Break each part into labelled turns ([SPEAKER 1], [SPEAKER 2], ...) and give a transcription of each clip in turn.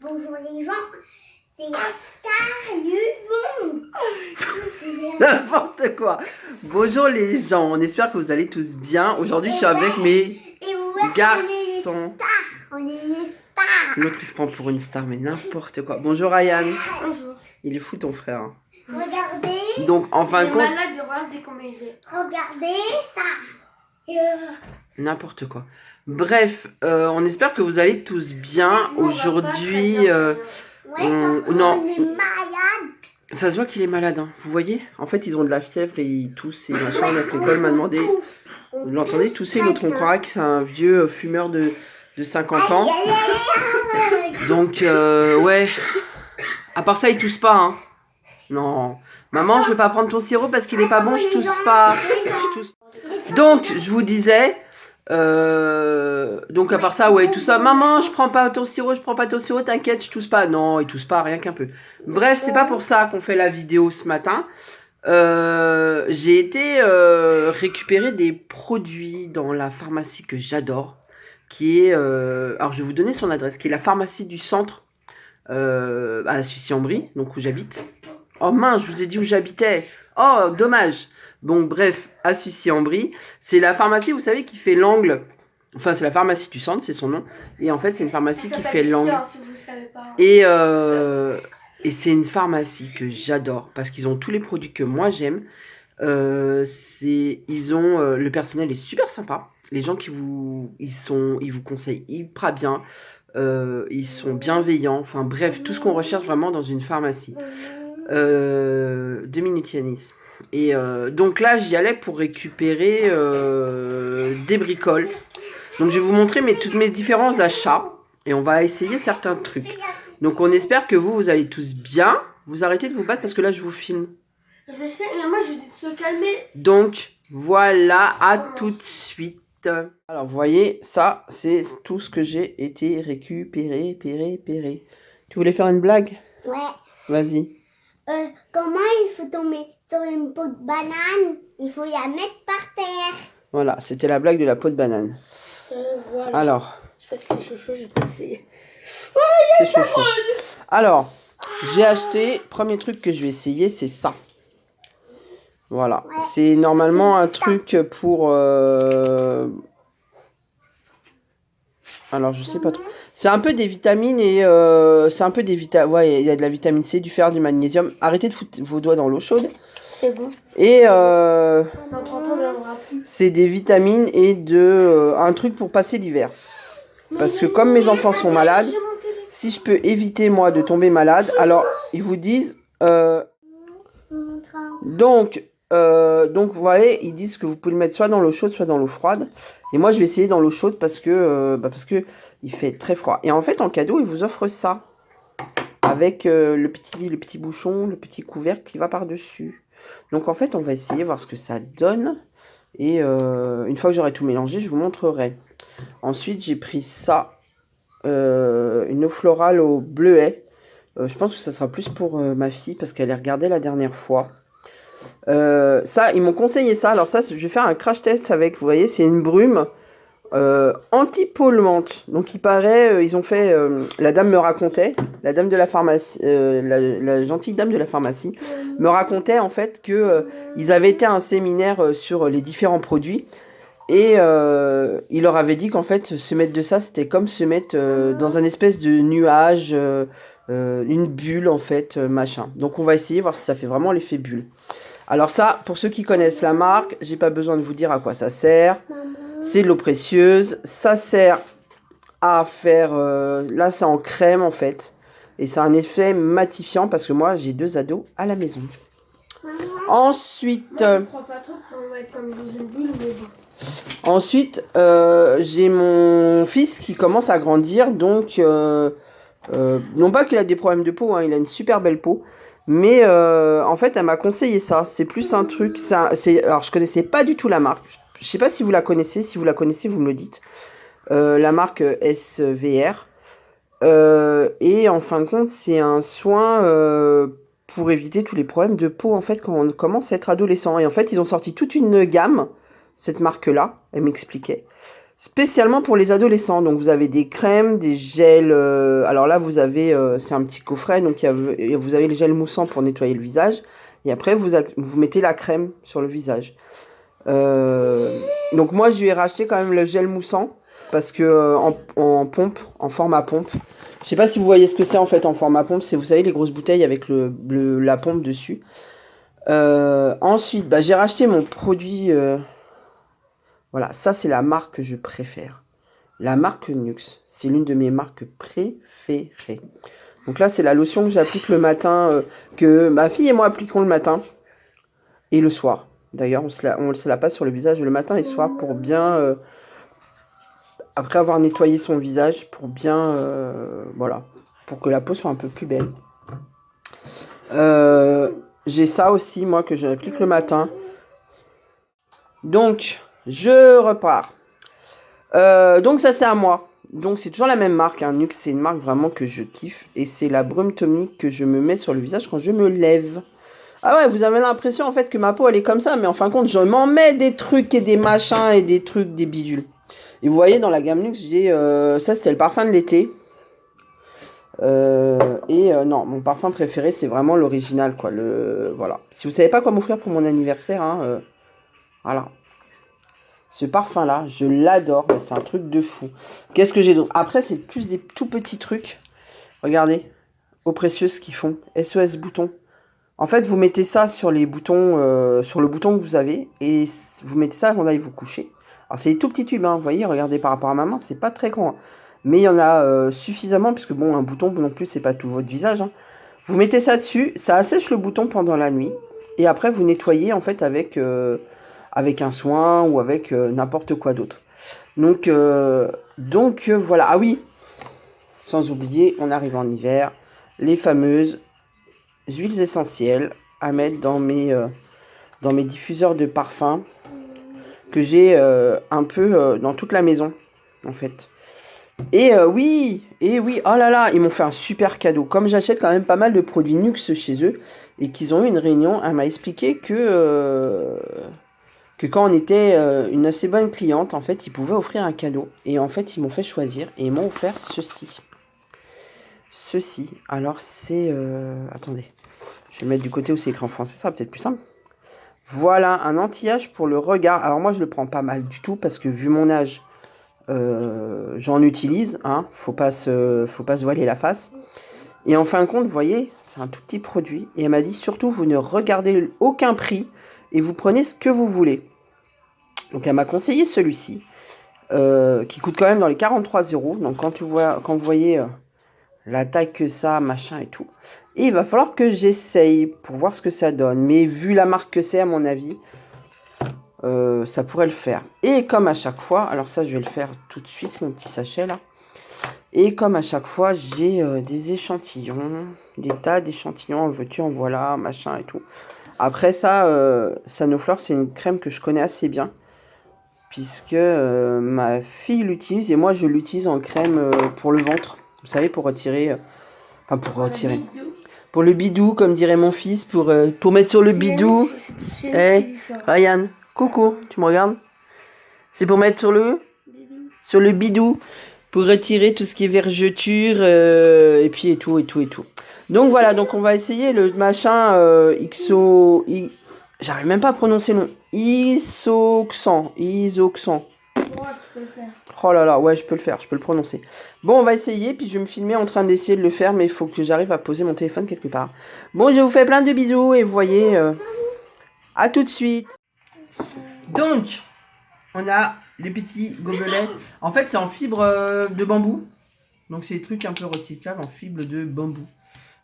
[SPEAKER 1] Bonjour les gens, c'est la star du monde.
[SPEAKER 2] N'importe quoi. Bonjour les gens, on espère que vous allez tous bien. Aujourd'hui, je suis avec mes garçons.
[SPEAKER 1] On est les stars.
[SPEAKER 2] L'autre, il se prend pour une star, mais n'importe quoi. Bonjour Ryan.
[SPEAKER 3] Bonjour.
[SPEAKER 2] Il est fou ton frère.
[SPEAKER 1] Regardez,
[SPEAKER 2] Donc, en fin de compte,
[SPEAKER 3] Malade de voir des comédies.
[SPEAKER 1] regardez ça.
[SPEAKER 2] n'importe quoi. Bref, on espère que vous allez tous bien. Aujourd'hui,
[SPEAKER 1] Ouais,
[SPEAKER 2] non.
[SPEAKER 1] on est malade.
[SPEAKER 2] ça se voit qu'il est malade, hein. Vous voyez? En fait, ils ont de la fièvre et ils toussent et machin. Donc l'école m'a demandé. Vous l'entendez tousser? L'autre, on croira que c'est un vieux fumeur de 50 ans. Donc, ouais. À part ça, il tousse pas, hein. Non. Maman, je veux pas prendre ton sirop parce qu'il est pas bon, je tousse pas. Je tousse. Donc, je vous disais. Donc, à part ça, ouais, tout ça. Maman, je prends pas ton sirop, t'inquiète, je tousse pas. Non, il tousse pas, rien qu'un peu. Bref, c'est pas pour ça qu'on fait la vidéo ce matin. J'ai été récupérer des produits dans la pharmacie que j'adore. Qui est. Alors, je vais vous donner son adresse, qui est la pharmacie du centre. À Sucy-en-Brie, donc où j'habite. Oh mince, je vous ai dit où j'habitais. Oh, dommage. Bon, bref, à Sucy-en-Brie. C'est la pharmacie, vous savez, qui fait l'angle. Enfin, c'est la pharmacie du centre, c'est son nom. Et en fait, c'est une pharmacie qui fait l'angle.
[SPEAKER 3] Si vous savez pas.
[SPEAKER 2] Et c'est une pharmacie que j'adore parce qu'ils ont tous les produits que moi j'aime. Le personnel est super sympa. Les gens ils vous conseillent hyper bien. Ils sont bienveillants. Enfin bref, tout ce qu'on recherche vraiment dans une pharmacie. 2 minutes Yanis. Et donc là, j'y allais pour récupérer des bricoles. Donc je vais vous montrer toutes mes différents achats. Et on va essayer certains trucs. Donc on espère que vous allez tous bien. Vous arrêtez de vous battre parce que là, je vous filme.
[SPEAKER 3] Je sais, mais moi je vous dis de se calmer.
[SPEAKER 2] Donc voilà, à tout de suite. Alors vous voyez, ça c'est tout ce que j'ai été récupéré. Tu voulais faire une blague?
[SPEAKER 1] Ouais.
[SPEAKER 2] Vas-y.
[SPEAKER 1] Comment il faut tomber sur une peau de banane? Il faut la mettre par terre.
[SPEAKER 2] Voilà, c'était la blague de la peau de banane.
[SPEAKER 3] Voilà.
[SPEAKER 2] Alors,
[SPEAKER 3] Je sais pas si c'est chaud, j'ai pas essayé.
[SPEAKER 2] c'est chaud. Alors, j'ai acheté, premier truc que je vais essayer, c'est ça. Voilà,
[SPEAKER 1] Ouais.
[SPEAKER 2] c'est normalement un truc pour... Alors, je sais pas trop. C'est un peu des vitamines et... Ouais, il y a de la vitamine C, du fer, du magnésium. Arrêtez de foutre vos doigts dans l'eau chaude.
[SPEAKER 3] C'est bon.
[SPEAKER 2] Et
[SPEAKER 3] Dans 30 ans, on ne verra plus.
[SPEAKER 2] c'est des vitamines et un truc pour passer l'hiver. Parce que comme mes enfants sont malades, si je peux éviter moi de tomber malade, alors ils vous disent... Donc, vous voyez, ils disent que vous pouvez le mettre soit dans l'eau chaude, soit dans l'eau froide. Et moi, je vais essayer dans l'eau chaude parce que il fait très froid. Et en fait, en cadeau, ils vous offrent ça. Avec le petit bouchon, le petit couvercle qui va par-dessus. Donc, en fait, on va essayer, voir ce que ça donne. Et une fois que j'aurai tout mélangé, je vous montrerai. Ensuite, j'ai pris ça. Une eau florale au bleuet. Je pense que ça sera plus pour ma fille parce qu'elle a regardé la dernière fois. Ça, ils m'ont conseillé ça. Alors ça, je vais faire un crash test avec, vous voyez, c'est une brume anti-polluante. Donc il paraît, ils ont fait, la dame me racontait, la dame de la pharmacie, la gentille dame de la pharmacie, me racontait en fait que ils avaient été à un séminaire sur les différents produits. Et il leur avait dit qu'en fait, se mettre de ça, c'était comme se mettre dans un espèce de nuage, une bulle en fait, machin. Donc on va essayer, voir si ça fait vraiment l'effet bulle. Alors ça, pour ceux qui connaissent la marque, j'ai pas besoin de vous dire à quoi ça sert. C'est de l'eau précieuse. Ça sert à faire... là, c'est en crème en fait. Et c'est un effet matifiant parce que moi, j'ai 2 ados à la maison. Ensuite...
[SPEAKER 3] Moi, je crois pas trop que ça va être comme dans une bulle, mais bon.
[SPEAKER 2] Ensuite, j'ai mon fils qui commence à grandir, donc non pas qu'il a des problèmes de peau, hein, il a une super belle peau, mais en fait, elle m'a conseillé ça. C'est plus un truc, alors je connaissais pas du tout la marque. Je sais pas si vous la connaissez. Si vous la connaissez, vous me le dites. La marque SVR. Et en fin de compte, c'est un soin pour éviter tous les problèmes de peau en fait quand on commence à être adolescent. Et en fait, ils ont sorti toute une gamme. Cette marque-là, elle m'expliquait, spécialement pour les adolescents. Donc vous avez des crèmes, des gels. Alors là, vous avez, c'est un petit coffret. Donc vous avez le gel moussant pour nettoyer le visage. Et après, vous mettez la crème sur le visage. Donc moi, je lui ai racheté quand même le gel moussant. Parce que en pompe, en format pompe. Je sais pas si vous voyez ce que c'est en fait en format pompe. C'est, vous savez, les grosses bouteilles avec la pompe dessus. Ensuite, bah, j'ai racheté mon produit. Voilà, ça c'est la marque que je préfère. La marque Nuxe. C'est l'une de mes marques préférées. Donc là, c'est la lotion que j'applique le matin, que ma fille et moi appliquons le matin et le soir. D'ailleurs, on se la passe sur le visage le matin et le soir pour bien, après avoir nettoyé son visage, pour bien, voilà, pour que la peau soit un peu plus belle. J'ai ça aussi, moi, que j'applique le matin. Donc, je repars. Donc ça c'est à moi. Donc c'est toujours la même marque, hein. Nuxe, c'est une marque vraiment que je kiffe. Et c'est la brume tonique que je me mets sur le visage quand je me lève. Ah ouais, vous avez l'impression en fait que ma peau elle est comme ça. Mais en fin de compte, je m'en mets des trucs et des machins et des trucs, des bidules. Et vous voyez dans la gamme Nuxe, j'ai... ça c'était le parfum de l'été. Non, mon parfum préféré c'est vraiment l'original quoi. Voilà. Si vous savez pas quoi m'offrir pour mon anniversaire, hein, voilà. Ce parfum-là, je l'adore, c'est un truc de fou. Qu'est-ce que j'ai d'autre? Après, c'est plus des tout petits trucs. Regardez, Eau précieuse qu'ils font. SOS bouton. En fait, vous mettez ça sur les boutons, sur le bouton que vous avez, et vous mettez ça avant d'aller vous coucher. Alors, c'est des tout petits tubes, hein, vous voyez, regardez par rapport à ma main, c'est pas très grand. Hein. Mais il y en a suffisamment, puisque bon, un bouton non plus, c'est pas tout votre visage. Hein. Vous mettez ça dessus, ça assèche le bouton pendant la nuit, et après, vous nettoyez en fait avec un soin ou avec n'importe quoi d'autre. Donc voilà. Ah oui, sans oublier, on arrive en hiver, les fameuses huiles essentielles à mettre dans mes diffuseurs de parfum que j'ai un peu dans toute la maison, en fait. Et oui, oh là là, ils m'ont fait un super cadeau. Comme j'achète quand même pas mal de produits Nuxe chez eux, et qu'ils ont eu une réunion, elle m'a expliqué que quand on était une assez bonne cliente, en fait, ils pouvaient offrir un cadeau. Et en fait, ils m'ont fait choisir et ils m'ont offert ceci. Ceci. Alors, c'est... attendez. Je vais le mettre du côté où c'est écrit en français, ça sera peut-être plus simple. Voilà, un anti-âge pour le regard. Alors moi, je le prends pas mal du tout parce que vu mon âge, j'en utilise. Hein, faut pas se voiler la face. Et en fin de compte, vous voyez, c'est un tout petit produit. Et elle m'a dit, surtout, vous ne regardez aucun prix et vous prenez ce que vous voulez. Donc elle m'a conseillé celui-ci, qui coûte quand même dans les 43 €. Donc quand vous voyez la taille que ça, machin et tout. Et il va falloir que j'essaye pour voir ce que ça donne. Mais vu la marque que c'est, à mon avis, ça pourrait le faire. Et comme à chaque fois, alors ça je vais le faire tout de suite, mon petit sachet là. Et comme à chaque fois, j'ai des échantillons, des tas d'échantillons, en veux-tu, en voilà, machin et tout. Après ça, Sanoflore, c'est une crème que je connais assez bien. Puisque ma fille l'utilise et moi je l'utilise en crème pour le ventre. Vous savez, pour retirer... Pour le bidou, comme dirait mon fils, pour mettre sur le bidou. Eh, Ryan, coucou, tu me regardes? C'est pour mettre sur le bidou, pour retirer tout ce qui est vergeture, et puis et tout. Donc voilà, donc on va essayer le machin j'arrive même pas à prononcer le nom. Isoxan. Oh là là, ouais, je peux le faire, je peux le prononcer. Bon, on va essayer, puis je vais me filmer en train d'essayer de le faire, mais il faut que j'arrive à poser mon téléphone quelque part. Bon, je vous fais plein de bisous, et vous voyez, à tout de suite. Donc, on a les petits gobelets. En fait, c'est en fibre de bambou. Donc, c'est des trucs un peu recyclables en fibre de bambou.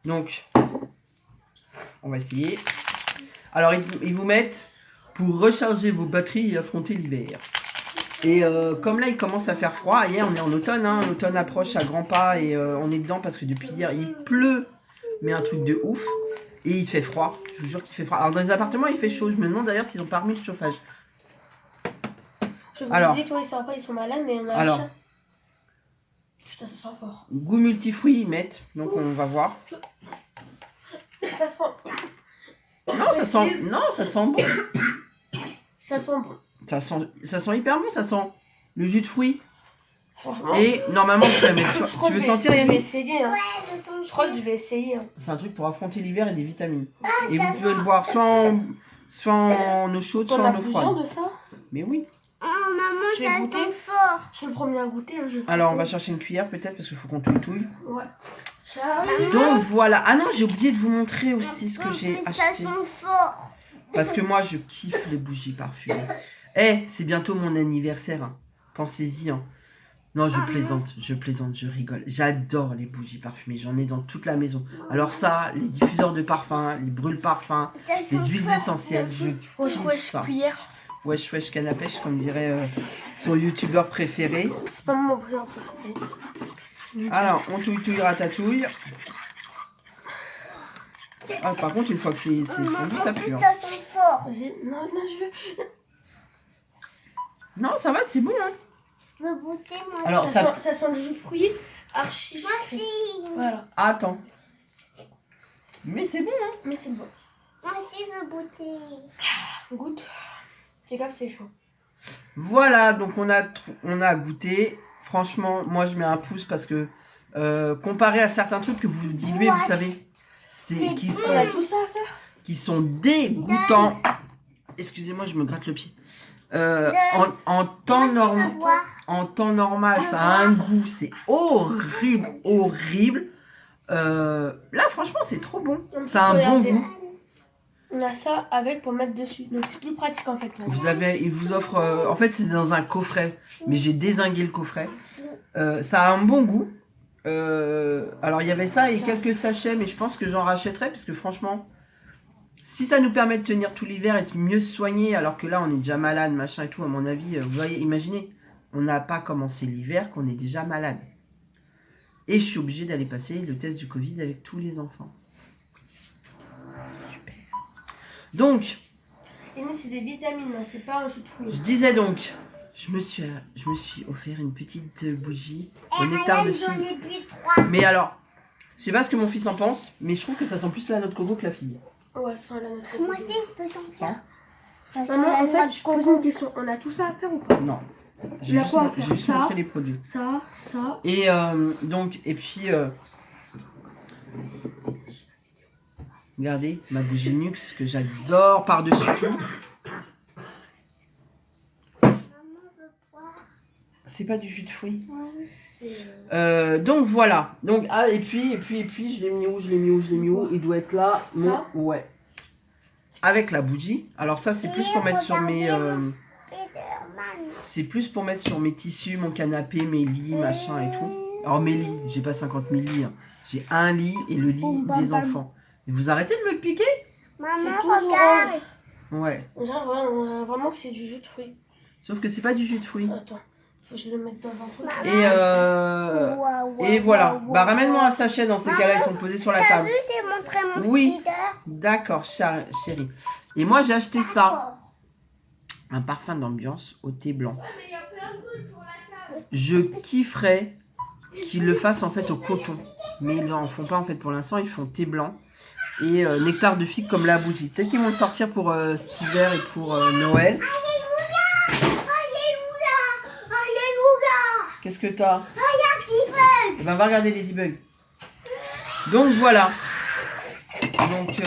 [SPEAKER 2] Donc, on va essayer. Alors, ils vous mettent pour recharger vos batteries et affronter l'hiver. Et comme là, il commence à faire froid, hier on est en automne, hein, l'automne approche à grands pas et on est dedans parce que depuis hier, il pleut, mais un truc de ouf. Et il fait froid, je vous jure qu'il fait froid. Alors dans les appartements, il fait chaud, je me demande d'ailleurs s'ils ont pas remis le chauffage.
[SPEAKER 3] Je vous dis, toi, ils sont malades, mais on a un chat. Putain, ça sent fort.
[SPEAKER 2] Goût multifruits, ils mettent, donc on va voir.
[SPEAKER 3] Ça sent...
[SPEAKER 2] Non, ça sent bon.
[SPEAKER 3] Ça sent bon.
[SPEAKER 2] Ça sent hyper bon, ça sent... Le jus de fruits.
[SPEAKER 3] Franchement.
[SPEAKER 2] Et normalement, tu vas mettre
[SPEAKER 3] Je
[SPEAKER 2] sur...
[SPEAKER 3] crois
[SPEAKER 2] Tu
[SPEAKER 3] que
[SPEAKER 2] veux
[SPEAKER 3] je vais-
[SPEAKER 2] sentir,
[SPEAKER 3] je vais
[SPEAKER 2] Yannick?
[SPEAKER 3] essayer. Hein.
[SPEAKER 1] Ouais, le ton
[SPEAKER 3] Je crois que je vais essayer. Hein.
[SPEAKER 2] C'est un truc pour affronter l'hiver et des vitamines. Et vous pouvez le boire soit en eau chaude, soit
[SPEAKER 3] On a
[SPEAKER 2] en eau
[SPEAKER 3] plusieurs
[SPEAKER 2] froide.
[SPEAKER 3] de ça.
[SPEAKER 2] Mais oui.
[SPEAKER 1] Oh, maman,
[SPEAKER 3] Je vais
[SPEAKER 1] ça
[SPEAKER 3] goûter.
[SPEAKER 1] sent fort.
[SPEAKER 3] Je suis le premier à goûter. Hein,
[SPEAKER 2] Alors, on va chercher une cuillère peut-être parce qu'il faut qu'on touille.
[SPEAKER 3] Ouais. J'arrive.
[SPEAKER 2] Donc voilà. Ah non, j'ai oublié de vous montrer aussi ce que j'ai
[SPEAKER 1] Ça
[SPEAKER 2] acheté.
[SPEAKER 1] sent fort.
[SPEAKER 2] Parce que moi, je kiffe les bougies parfumées. Eh, c'est bientôt mon anniversaire. Hein. Pensez-y. Hein. Non, je plaisante, je rigole. J'adore les bougies parfumées. J'en ai dans toute la maison. Alors ça, les diffuseurs de parfum, les brûle-parfums,
[SPEAKER 1] Ça
[SPEAKER 2] les
[SPEAKER 1] sent
[SPEAKER 2] huiles
[SPEAKER 1] fort.
[SPEAKER 2] essentielles. Je
[SPEAKER 3] Wesh,
[SPEAKER 2] kiffe
[SPEAKER 3] wesh,
[SPEAKER 2] ça.
[SPEAKER 3] cuillère.
[SPEAKER 2] Wesh, wesh, canne à pêche, comme dirait son youtubeur préféré.
[SPEAKER 3] C'est pas mon préféré. préféré.
[SPEAKER 2] Alors, on touille, ratatouille. Ah, par contre, une fois que c'est fondu, ça pue. Hein.
[SPEAKER 1] Ça sent fort.
[SPEAKER 3] Vas-y. Non, non, je veux.
[SPEAKER 2] Non, ça va, c'est bon. Hein.
[SPEAKER 1] Je veux goûter, moi.
[SPEAKER 2] Alors,
[SPEAKER 3] Ça sent le jus de fruits archi
[SPEAKER 1] Moi
[SPEAKER 3] sucré.
[SPEAKER 1] aussi.
[SPEAKER 3] Voilà.
[SPEAKER 2] Attends. Mais c'est bon, hein.
[SPEAKER 3] Mais c'est bon.
[SPEAKER 1] Moi aussi, je veux goûter.
[SPEAKER 3] Goûte. Fais gaffe, c'est chaud.
[SPEAKER 2] Voilà, donc on a goûté. Franchement, moi je mets un pouce parce que comparé à certains trucs que vous diluez, vous savez, qui
[SPEAKER 3] On a tout ça à faire.
[SPEAKER 2] sont dégoûtants. Excusez-moi, je me gratte le pied. En temps normal, ça a un goût, c'est horrible, horrible. Là, franchement, c'est trop bon. Ça a un bon goût.
[SPEAKER 3] On a ça avec pour mettre dessus. Donc c'est plus pratique en fait.
[SPEAKER 2] Il vous offre. En fait, c'est dans un coffret, mais j'ai dézingué le coffret. Ça a un bon goût. Alors, il y avait ça et quelques sachets, mais je pense que j'en rachèterai parce que franchement, si ça nous permet de tenir tout l'hiver et de mieux se soigner, alors que là, on est déjà malade, machin et tout, à mon avis, vous voyez, imaginez, on n'a pas commencé l'hiver qu'on est déjà malade. Et je suis obligée d'aller passer le test du Covid avec tous les enfants. Super. Donc,
[SPEAKER 3] Et nous, c'est des vitamines, hein, c'est pas un jus de fruits.
[SPEAKER 2] je disais donc, je me suis offert une petite bougie au nectar de
[SPEAKER 1] J'en
[SPEAKER 2] fille.
[SPEAKER 1] ai plus 3.
[SPEAKER 2] Mais alors, je sais pas ce que mon fils en pense, mais je trouve que ça sent plus la noix de coco que la fille.
[SPEAKER 3] Ouais, sans la note.
[SPEAKER 1] Moi aussi, je peux sentir.
[SPEAKER 3] Maman, en fait, je pose une question. On a tout ça à faire ou pas?
[SPEAKER 2] Non.
[SPEAKER 3] Il
[SPEAKER 2] J'ai
[SPEAKER 3] a
[SPEAKER 2] juste,
[SPEAKER 3] quoi à faire?
[SPEAKER 2] j'ai juste
[SPEAKER 3] Ça
[SPEAKER 2] montré les produits.
[SPEAKER 3] Ça, ça.
[SPEAKER 2] Et donc, et puis, regardez ma bougie Nux que j'adore par-dessus tout.
[SPEAKER 1] Maman veut boire.
[SPEAKER 2] C'est pas du jus de fruits.
[SPEAKER 3] C'est.
[SPEAKER 2] Donc voilà. Donc, ah, et puis, je l'ai mis où, il doit être là. Mon,
[SPEAKER 3] Ça
[SPEAKER 2] ouais. Avec la bougie. Alors ça, c'est plus pour mettre sur mes...
[SPEAKER 1] Spider-Man.
[SPEAKER 2] c'est plus pour mettre sur mes tissus, mon canapé, mes lits, machin et tout. Alors mes lits, j'ai pas 50 000 lits. Hein. J'ai un lit et le lit des enfants. Et vous arrêtez de me le piquer?
[SPEAKER 1] Maman,
[SPEAKER 3] C'est tout
[SPEAKER 1] regarde.
[SPEAKER 2] Ouais.
[SPEAKER 3] On dirait vraiment que c'est du jus de fruits.
[SPEAKER 2] Sauf que c'est pas du jus de fruits.
[SPEAKER 3] Attends, faut que je le mette dans un truc.
[SPEAKER 2] Et voilà. Bah ramène-moi un sachet dans ces cas-là, ils sont posés sur la
[SPEAKER 1] T'as
[SPEAKER 2] table.
[SPEAKER 1] vu, c'est montré mon
[SPEAKER 2] Oui.
[SPEAKER 1] spider.
[SPEAKER 2] D'accord, chérie. Et moi j'ai acheté ça. Un parfum d'ambiance au thé blanc. Je kifferais qu'ils le fassent en fait au coton. Mais ils n'en font pas en fait pour l'instant, ils font thé blanc. Et nectar de figue comme la bougie. Peut-être qu'ils vont le sortir pour cet hiver et pour Noël.
[SPEAKER 1] Alléluia.
[SPEAKER 2] Qu'est-ce que t'as?
[SPEAKER 1] Regarde,
[SPEAKER 2] Eh ben, va regarder Ladybug. Donc voilà. Donc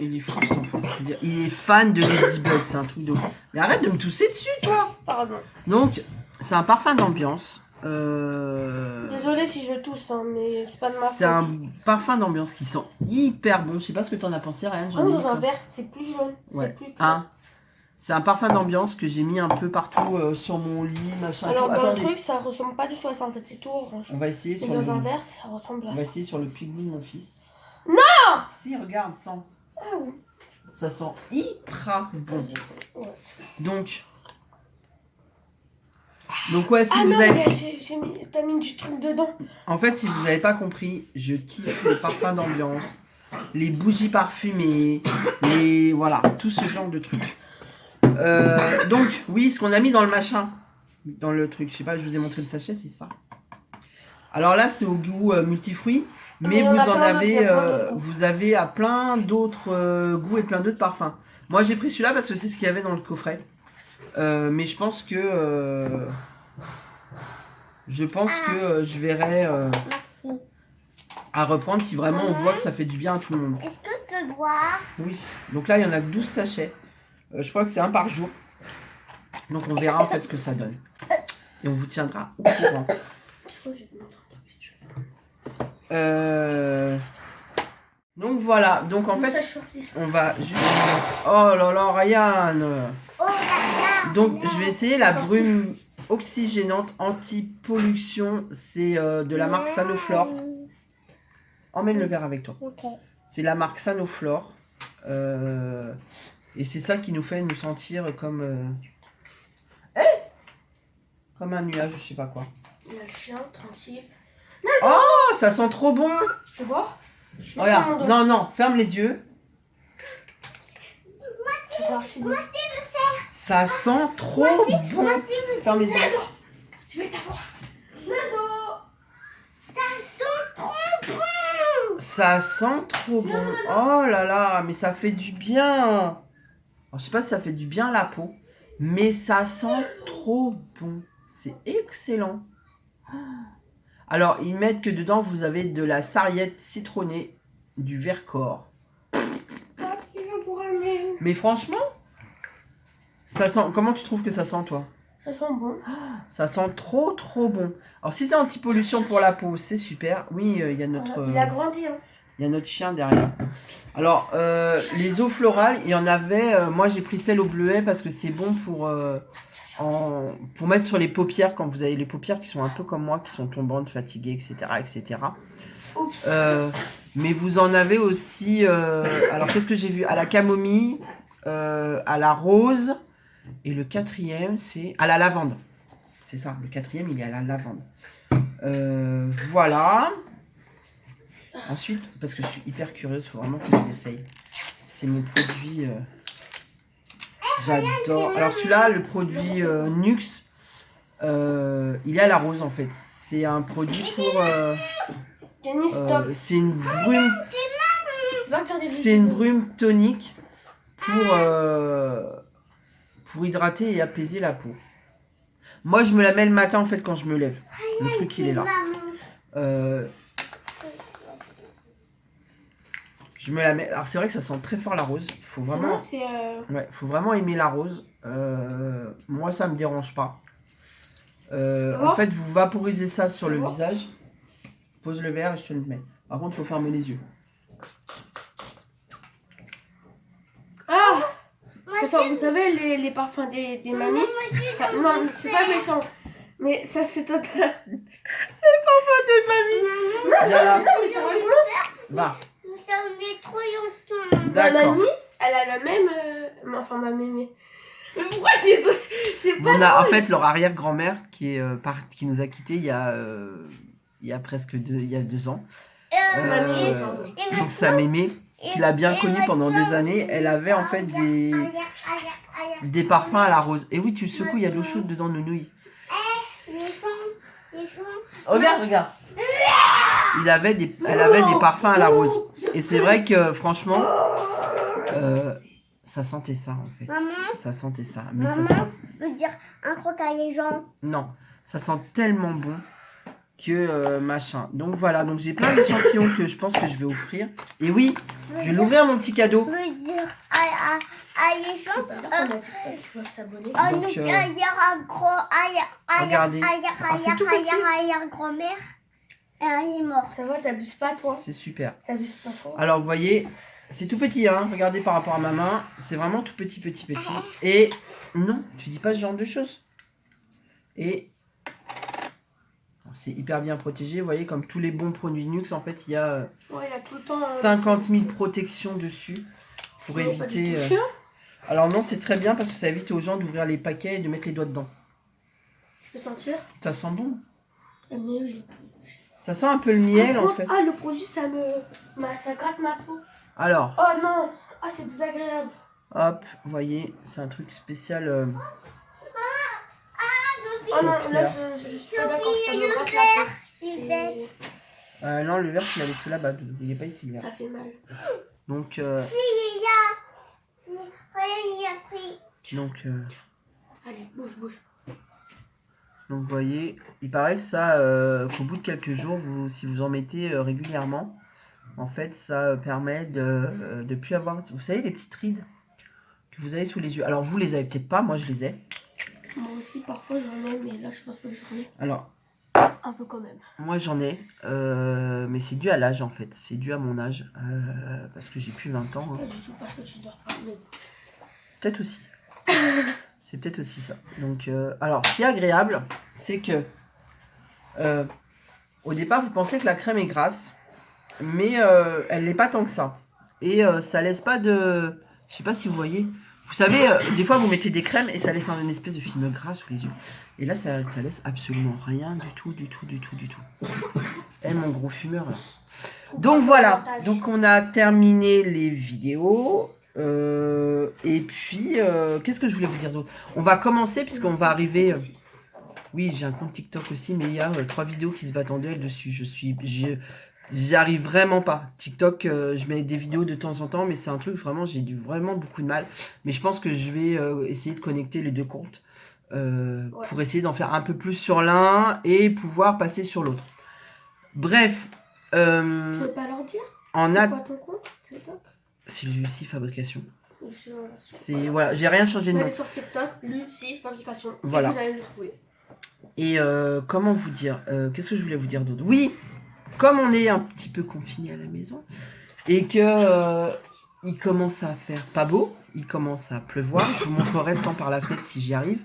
[SPEAKER 2] il est fou cet enfant. Je veux dire, il est fan de Ladybug, c'est un truc de ouf. Mais arrête de me tousser dessus toi.
[SPEAKER 3] Pardon.
[SPEAKER 2] Donc c'est un parfum d'ambiance.
[SPEAKER 3] Désolée si je tousse, hein, mais c'est pas de ma faute.
[SPEAKER 2] C'est un parfum d'ambiance qui sent hyper bon. Je sais pas ce que t'en as pensé, Ryan. J'en ai mis
[SPEAKER 3] Dans un
[SPEAKER 2] sur-
[SPEAKER 3] verre, c'est plus jaune.
[SPEAKER 2] Ouais.
[SPEAKER 3] C'est plus clair.
[SPEAKER 2] Hein. C'est un parfum d'ambiance que j'ai mis un peu partout sur mon lit, machin.
[SPEAKER 3] Alors
[SPEAKER 2] tout.
[SPEAKER 3] dans
[SPEAKER 2] Attendez.
[SPEAKER 3] le truc, ça ressemble pas du tout à ça en fait, c'est tout orange.
[SPEAKER 2] On va essayer
[SPEAKER 3] Et
[SPEAKER 2] sur
[SPEAKER 3] dans un
[SPEAKER 2] le...
[SPEAKER 3] verre, ça ressemble
[SPEAKER 2] On
[SPEAKER 3] à
[SPEAKER 2] va
[SPEAKER 3] ça.
[SPEAKER 2] essayer sur le pigou de mon fils.
[SPEAKER 3] Non.
[SPEAKER 2] Si, regarde, sens.
[SPEAKER 3] Ah oui.
[SPEAKER 2] Ça sent hyper bon.
[SPEAKER 3] Ouais.
[SPEAKER 2] Donc ouais, si
[SPEAKER 3] Ah
[SPEAKER 2] vous
[SPEAKER 3] non,
[SPEAKER 2] avez...
[SPEAKER 3] t'as mis du truc dedans.
[SPEAKER 2] En fait, si vous n'avez pas compris, je kiffe les parfums d'ambiance, les bougies parfumées, les... Voilà, tout ce genre de trucs. Donc, oui, ce qu'on a mis dans le machin, dans le truc, je sais pas, je vous ai montré le sachet, c'est ça. Alors là, c'est au goût multifruits, mais
[SPEAKER 3] Mais on
[SPEAKER 2] vous
[SPEAKER 3] a
[SPEAKER 2] en
[SPEAKER 3] plein d'autres, il y a
[SPEAKER 2] avez,
[SPEAKER 3] plein d'autres goûts.
[SPEAKER 2] vous avez à plein d'autres goûts et plein d'autres parfums. Moi, j'ai pris celui-là parce que c'est ce qu'il y avait dans le coffret. Mais je pense que Je pense que je verrai
[SPEAKER 1] Merci.
[SPEAKER 2] à reprendre si vraiment on voit que ça fait du bien à tout le monde.
[SPEAKER 1] Est-ce que je peux boire?
[SPEAKER 2] Oui. Donc là, il y en a que 12 sachets. Je crois que c'est un par jour. Donc on verra en fait ce que ça donne. Et on vous tiendra au courant. Donc voilà. Donc en fait, on va juste... Oh là là, Ryan.
[SPEAKER 1] Oh là là.
[SPEAKER 2] Donc je vais essayer la brume oxygénante anti-pollution. C'est de la marque Sanoflore. Emmène le verre avec toi.
[SPEAKER 1] Ok.
[SPEAKER 2] C'est la marque Sanoflore. Et c'est ça qui nous fait nous sentir comme un nuage, je sais pas quoi.
[SPEAKER 3] Il y a le chien, tranquille.
[SPEAKER 2] Oh, ça sent trop bon.
[SPEAKER 3] Tu vois?
[SPEAKER 2] Regarde, non, non, ferme les yeux.
[SPEAKER 3] Tu vois, je suis bien.
[SPEAKER 2] Ça sent trop bon. Ferme les yeux.
[SPEAKER 3] Je vais t'avoir. Nando.
[SPEAKER 2] Ça sent trop bon. Oh là là, mais ça fait du bien. Alors, je sais pas si ça fait du bien à la peau, mais ça sent trop bon. C'est excellent. Alors, ils mettent que dedans, vous avez de la sarriette citronnée, du Vercors. Mais franchement, ça sent... Comment tu trouves que ça sent, toi?
[SPEAKER 3] Ça sent bon.
[SPEAKER 2] Ça sent trop, trop bon. Alors, si c'est anti-pollution pour la peau, c'est super. Oui, il y a notre...
[SPEAKER 3] Il a grandi, hein.
[SPEAKER 2] Il y a notre chien derrière. Alors, les eaux florales, il y en avait... moi, j'ai pris celle au bleuet parce que c'est bon pour mettre sur les paupières quand vous avez les paupières qui sont un peu comme moi, qui sont tombantes, fatiguées, etc. etc. Mais vous en avez aussi... alors, qu'est-ce que j'ai vu? À la camomille, à la rose. Et le quatrième, c'est à la lavande. C'est ça, le quatrième, il est à la lavande. Voilà. Ensuite, parce que je suis hyper curieuse, il faut vraiment que je l'essaye. C'est mon produit... j'adore. Alors celui-là, le produit Nux, il est à la rose en fait. C'est un produit pour...
[SPEAKER 3] Denis, stop.
[SPEAKER 2] c'est une brume...
[SPEAKER 3] Va regarder le
[SPEAKER 2] C'est une
[SPEAKER 3] vidéo.
[SPEAKER 2] brume tonique pour hydrater et apaiser la peau. Moi, je me la mets le matin en fait quand je me lève. Le truc, il est là. Je me la mets. Alors c'est vrai que ça sent très fort la rose. Faut vraiment, ouais, faut vraiment aimer la rose. Moi, ça me dérange pas. En fait, vous vaporisez ça sur le visage. Pose le verre et je te le mets. Par contre, il faut fermer les yeux.
[SPEAKER 3] Ah, ça sent, vous savez, les parfums des mamies. Ça, non, c'est pas méchant. Mais ça, c'est total. Les parfums des mamies.
[SPEAKER 2] Là.
[SPEAKER 3] Mais sérieusement,
[SPEAKER 2] Va.
[SPEAKER 1] Ça met trop longtemps.
[SPEAKER 3] ma
[SPEAKER 2] D'accord.
[SPEAKER 3] mamie, elle a le même. Enfin, ma mémé. Mais pourquoi c'est pas
[SPEAKER 2] On a en
[SPEAKER 3] drôle.
[SPEAKER 2] fait leur arrière-grand-mère qui nous a quittés il y a presque 2 ans. Donc sa mémé, qui l'a bien connue pendant des années, elle avait en fait des parfums à la rose. Et oui, tu le secoues, il y a de l'eau chaude dedans, nounouille.
[SPEAKER 1] Les fonds.
[SPEAKER 2] Regarde. Elle avait des parfums à la rose. Et c'est vrai que franchement, ça sentait ça en fait.
[SPEAKER 1] Maman,
[SPEAKER 2] Ça sentait ça. Mais
[SPEAKER 1] maman,
[SPEAKER 2] ça sent...
[SPEAKER 1] je veux dire un croc à les gens.
[SPEAKER 2] Non, ça sent tellement bon que machin. Donc voilà, donc j'ai plein d'échantillons que je pense que je vais offrir. Et oui, je vais l'ouvrir mon petit cadeau.
[SPEAKER 1] Je veux dire à les gens.
[SPEAKER 3] On a dit que tu dois s'abonner.
[SPEAKER 2] Donc,
[SPEAKER 1] Il y a un gros.
[SPEAKER 2] regardez. Ah, c'est tout petit.
[SPEAKER 1] Arrière-grand-mère. Et elle est morte.
[SPEAKER 3] Ça va, t'abuses pas, toi.
[SPEAKER 2] C'est super.
[SPEAKER 3] T'abuses pas, toi.
[SPEAKER 2] Alors vous voyez, c'est tout petit, hein. Regardez par rapport à ma main, c'est vraiment tout petit. Et non, tu dis pas ce genre de choses. Et c'est hyper bien protégé. Vous voyez, comme tous les bons produits Nux, en fait, il y a
[SPEAKER 3] Ouais, il a tout le temps.
[SPEAKER 2] 50 000 protections dessus pour éviter. Alors non, c'est très bien parce que ça évite aux gens d'ouvrir les paquets et de mettre les doigts dedans.
[SPEAKER 3] Je peux sentir.
[SPEAKER 2] Ça sent bon.
[SPEAKER 3] Le miel.
[SPEAKER 2] Ça sent un peu le miel en fait.
[SPEAKER 3] Ah, le produit, ça gratte ma peau.
[SPEAKER 2] Alors,
[SPEAKER 3] Oh non. Ah, c'est désagréable.
[SPEAKER 2] hop, vous voyez, c'est un truc spécial.
[SPEAKER 3] Oh non, là, je suis pas d'accord, ça me gratte la peau. C'est-
[SPEAKER 2] Non, le verre, il est là-bas, il n'est pas ici. Le verre.
[SPEAKER 3] Ça fait mal.
[SPEAKER 2] Donc,
[SPEAKER 1] Si, il y a. Rien n'y a pris.
[SPEAKER 2] donc Donc vous voyez, il paraît que ça, qu'au bout de quelques jours, si vous en mettez régulièrement, en fait, ça permet de plus avoir, vous savez, les petites rides que vous avez sous les yeux. Alors vous les avez peut-être pas, moi je les ai.
[SPEAKER 3] Moi aussi, parfois j'en ai, mais là je pense pas que j'en ai.
[SPEAKER 2] Alors,
[SPEAKER 3] Un peu quand même.
[SPEAKER 2] moi j'en ai, mais c'est dû à l'âge en fait. C'est dû à mon âge, parce que j'ai plus 20 ans. Hein.
[SPEAKER 3] Pas du tout parce que tu dors pas. Mais...
[SPEAKER 2] Peut-être aussi. C'est peut-être aussi ça. Donc, alors, ce qui est agréable, c'est que au départ, vous pensez que la crème est grasse, mais elle n'est pas tant que ça. Et ça laisse pas de... Je sais pas si vous voyez. Vous savez, des fois, vous mettez des crèmes et ça laisse une espèce de film gras sous les yeux. Et là, ça laisse absolument rien du tout. Eh, mon gros fumeur, là. Donc, voilà. Donc, on a terminé les vidéos. Et puis, qu'est-ce que je voulais vous dire d'autre? On va commencer, puisqu'on va arriver... Oui, j'ai un compte TikTok aussi, mais il y a 3 vidéos qui se battent en duel dessus. J'y arrive vraiment pas. TikTok, je mets des vidéos de temps en temps, mais c'est un truc vraiment, j'ai vraiment beaucoup de mal. Mais je pense que je vais essayer de connecter les deux comptes pour essayer d'en faire un peu plus sur l'un et pouvoir passer sur l'autre. Bref.
[SPEAKER 3] Tu veux pas leur dire? C'est quoi ton compte TikTok?
[SPEAKER 2] C'est Lucie Fabrication.
[SPEAKER 3] C'est
[SPEAKER 2] voilà, j'ai rien changé de nom.
[SPEAKER 3] allez sur TikTok, Lucie Fabrication.
[SPEAKER 2] Voilà.
[SPEAKER 3] Et vous allez le trouver.
[SPEAKER 2] Et comment vous dire, qu'est-ce que je voulais vous dire d'autre? Oui, comme on est un petit peu confiné à la maison et que il commence à faire pas beau, il commence à pleuvoir, je vous montrerai le temps par la fenêtre si j'y arrive.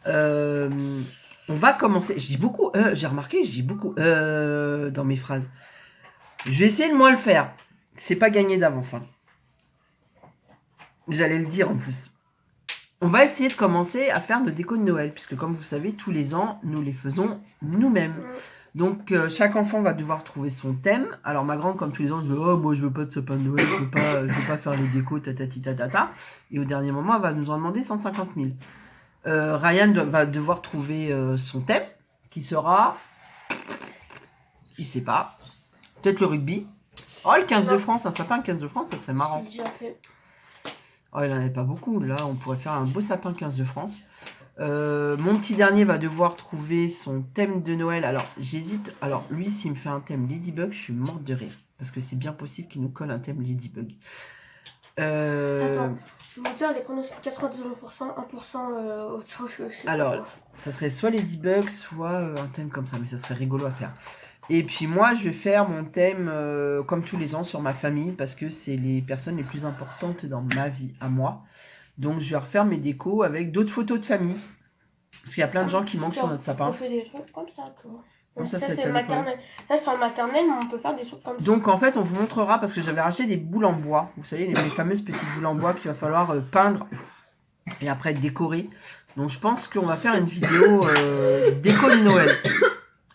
[SPEAKER 2] On va commencer. Je dis beaucoup, j'ai remarqué, je dis beaucoup dans mes phrases. Je vais essayer de moins le faire. C'est pas gagné d'avance. Hein. J'allais le dire en plus. On va essayer de commencer à faire nos décos de Noël, puisque comme vous savez, tous les ans, nous les faisons nous-mêmes. Donc, chaque enfant va devoir trouver son thème. Alors, ma grande, comme tous les ans, je dis « Oh, moi, je veux pas de sapin de Noël, je veux pas faire les décos, tatati tatata. » Et au dernier moment, elle va nous en demander 150 000. Ryan va devoir trouver son thème, qui sera... Il sait pas. Peut-être le rugby. Oh, le 15 de France, un sapin 15 de France, ça serait marrant.
[SPEAKER 3] J'ai déjà fait.
[SPEAKER 2] Oh, il n'en avait pas beaucoup. Là, on pourrait faire un beau sapin 15 de France. Mon petit dernier va devoir trouver son thème de Noël. Alors, j'hésite. Alors, lui, s'il me fait un thème Ladybug, je suis morte de rire. Parce que c'est bien possible qu'il nous colle un thème Ladybug.
[SPEAKER 3] Attends, je vais vous dire les pronostics 99%, 1% autre chose.
[SPEAKER 2] Alors, ça serait soit Ladybug, soit un thème comme ça. Mais ça serait rigolo à faire. Et puis moi, je vais faire mon thème, comme tous les ans, sur ma famille, parce que c'est les personnes les plus importantes dans ma vie, à moi. Donc, je vais refaire mes décos avec d'autres photos de famille. Parce qu'il y a plein de gens qui manquent sur notre sapin.
[SPEAKER 3] On fait des trucs comme ça, tu vois.
[SPEAKER 2] Comme ça,
[SPEAKER 3] c'est le maternel. Ça, c'est en maternelle, mais on peut faire des trucs comme ça.
[SPEAKER 2] Donc, en fait, on vous montrera, parce que j'avais racheté des boules en bois. Vous savez, les fameuses petites boules en bois qu'il va falloir peindre et après décorer. Donc, je pense qu'on va faire une vidéo déco de Noël.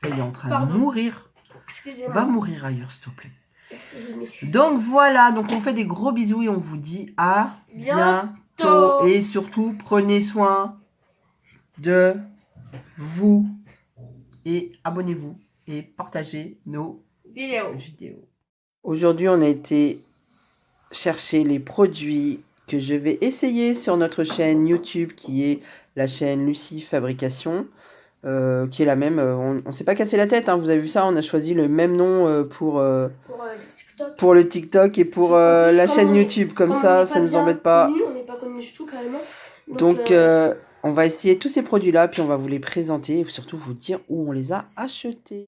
[SPEAKER 2] Elle est en train de mourir.
[SPEAKER 3] Excusez-moi.
[SPEAKER 2] Va mourir ailleurs, s'il te plaît.
[SPEAKER 3] Excusez-moi.
[SPEAKER 2] Donc voilà, donc on fait des gros bisous et on vous dit à bientôt. Et surtout, prenez soin de vous et abonnez-vous et partagez nos vidéos. Aujourd'hui, on a été chercher les produits que je vais essayer sur notre chaîne YouTube qui est la chaîne Lucie Fabrication. Qui est la même, on s'est pas cassé la tête, hein, vous avez vu ça, on a choisi le même nom pour le TikTok et pour la chaîne YouTube, comme ça nous embête pas.
[SPEAKER 3] On n'est pas connus du tout carrément.
[SPEAKER 2] Donc on va essayer tous ces produits là, puis on va vous les présenter et surtout vous dire où on les a achetés.